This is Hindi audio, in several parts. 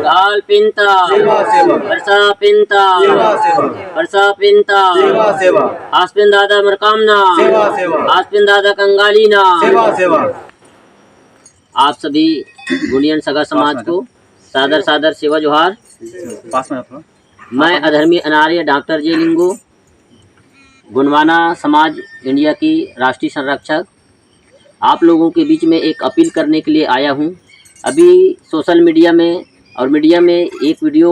गाल पिंता वर्षा पिंता वर्षा पिंता आसपिन दादा मरकामना आसपिन दादा कंगालीना। आप सभी गुणियन सगा समाज को सादर सादर सेवा जोहार। मैं अधर्मी अनार्य डॉक्टर जे लिंगो, गुणवाना समाज इंडिया की राष्ट्रीय संरक्षक, आप लोगों के बीच में एक अपील करने के लिए आया हूं। अभी सोशल मीडिया में और मीडिया में एक वीडियो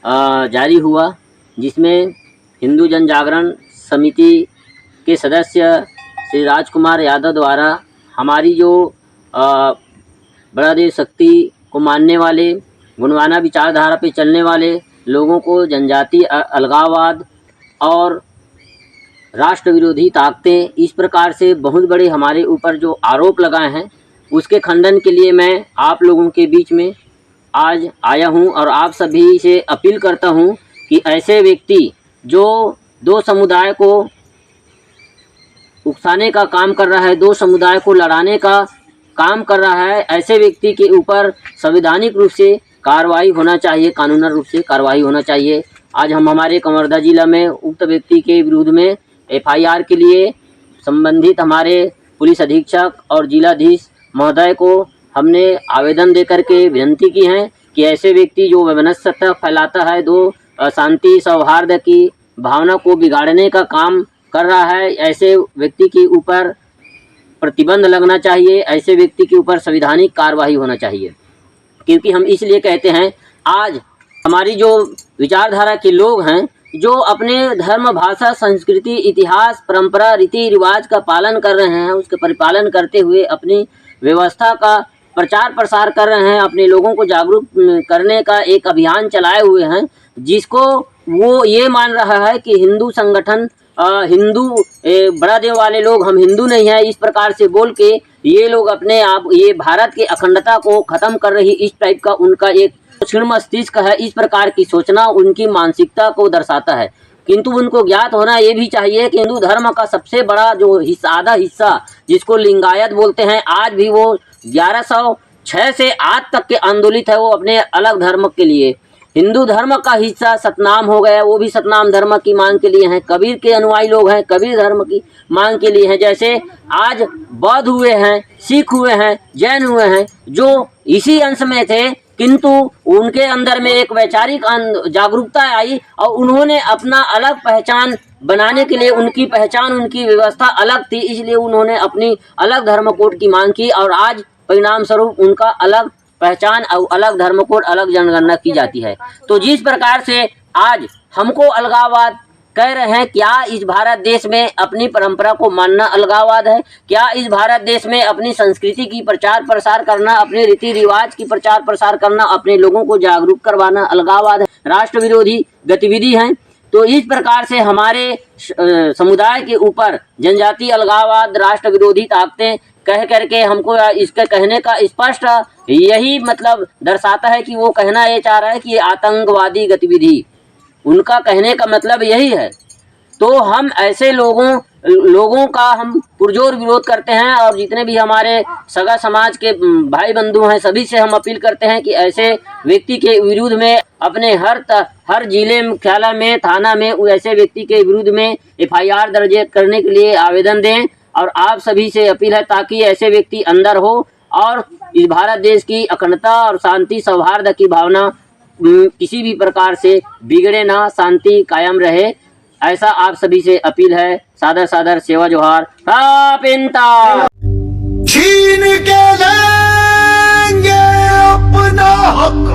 जारी हुआ जिसमें हिंदू जन जागरण समिति के सदस्य श्री राजकुमार यादव द्वारा हमारी जो बड़ा देश शक्ति को मानने वाले, गुणवाना विचारधारा पे चलने वाले लोगों को जनजातीय अलगाववाद और राष्ट्र विरोधी ताकतें इस प्रकार से बहुत बड़े हमारे ऊपर जो आरोप लगाए हैं, उसके खंडन के लिए मैं आप लोगों के बीच में आज आया हूं और आप सभी से अपील करता हूं कि ऐसे व्यक्ति जो दो समुदाय को उकसाने का काम कर रहा है, दो समुदाय को लड़ाने का काम कर रहा है, ऐसे व्यक्ति के ऊपर संवैधानिक रूप से कार्रवाई होना चाहिए, कानूनी रूप से कार्रवाई होना चाहिए। आज हम हमारे कंवर्धा जिला में उक्त व्यक्ति के विरुद्ध में एफआईआर के लिए संबंधित हमारे पुलिस अधीक्षक और जिलाधीश महोदय को हमने आवेदन दे करके विनती की है कि ऐसे व्यक्ति जो वैमनस्य फैलाता है, दो शांति सौहार्द की भावना को बिगाड़ने का काम कर रहा है, ऐसे व्यक्ति के ऊपर प्रतिबंध लगना चाहिए, ऐसे व्यक्ति के ऊपर संवैधानिक कार्रवाई होना चाहिए। क्योंकि हम इसलिए कहते हैं, आज हमारी जो विचारधारा के लोग हैं जो अपने धर्म, भाषा, संस्कृति, इतिहास, परंपरा, रीति रिवाज का पालन कर रहे हैं, उसके परिपालन करते हुए अपनी व्यवस्था का प्रचार प्रसार कर रहे हैं, अपने लोगों को जागरूक करने का एक अभियान चलाए हुए हैं, जिसको वो ये मान रहा है कि हिंदू संगठन, हिंदू बड़ा देव वाले लोग हम हिंदू नहीं हैं, इस प्रकार से बोल के ये लोग अपने आप ये भारत की अखंडता को ख़त्म कर रही, इस टाइप का उनका एक क्षीण मस्तिष्क है। इस प्रकार की सोचना उनकी मानसिकता को दर्शाता है। किंतु उनको ज्ञात होना ये भी चाहिए कि हिंदू धर्म का सबसे बड़ा जो आधा हिस्सा जिसको लिंगायत बोलते हैं, आज भी वो 1106 से आज तक के आंदोलित है, वो अपने अलग धर्म के लिए। हिंदू धर्म का हिस्सा सतनाम हो गया, वो भी सतनाम धर्म की मांग के लिए हैं। कबीर के अनुयायी लोग हैं, कबीर धर्म की मांग के लिए हैं। जैसे आज बौद्ध हुए हैं, सिख हुए हैं, जैन हुए हैं, जो इसी अंश में थे, किंतु उनके अंदर में एक वैचारिक जागरूकता आई और उन्होंने अपना अलग पहचान बनाने के लिए, उनकी पहचान, उनकी व्यवस्था अलग थी, इसलिए उन्होंने अपनी अलग धर्म कोड की मांग की और आज परिणाम स्वरूप उनका अलग पहचान और अलग धर्म कोड, अलग जनगणना की जाती है। तो जिस प्रकार से आज हमको अलगाववाद कह रहे हैं, क्या इस भारत देश में अपनी परंपरा को मानना अलगाववाद है? क्या इस भारत देश में अपनी संस्कृति की प्रचार प्रसार करना, अपने रीति रिवाज की प्रचार प्रसार करना, अपने लोगों को जागरूक करवाना अलगाववाद है, राष्ट्र विरोधी गतिविधि है? तो इस प्रकार से हमारे समुदाय के ऊपर जनजातीय अलगाववाद, राष्ट्र विरोधी ताकतें कह करके हमको इसके कहने का स्पष्ट यही मतलब दर्शाता है कि वो कहना ये चाह रहा है कि ये आतंकवादी गतिविधि, उनका कहने का मतलब यही है। तो हम ऐसे लोगों का हम पुरजोर विरोध करते हैं और जितने भी हमारे सगा समाज के भाई बंधु हैं, सभी से हम अपील करते हैं कि ऐसे व्यक्ति के विरुद्ध में अपने हर जिले मुख्यालय में, थाना में ऐसे व्यक्ति के विरुद्ध में एफआईआर दर्ज करने के लिए आवेदन दें। और आप सभी से अपील है ताकि ऐसे व्यक्ति अंदर हो और इस भारत देश की अखंडता और शांति सौहार्द की भावना किसी भी प्रकार से बिगड़े ना, शांति कायम रहे, ऐसा आप सभी से अपील है। सादर सादर सेवा जोहार। छीन के लेंगे अपना हक।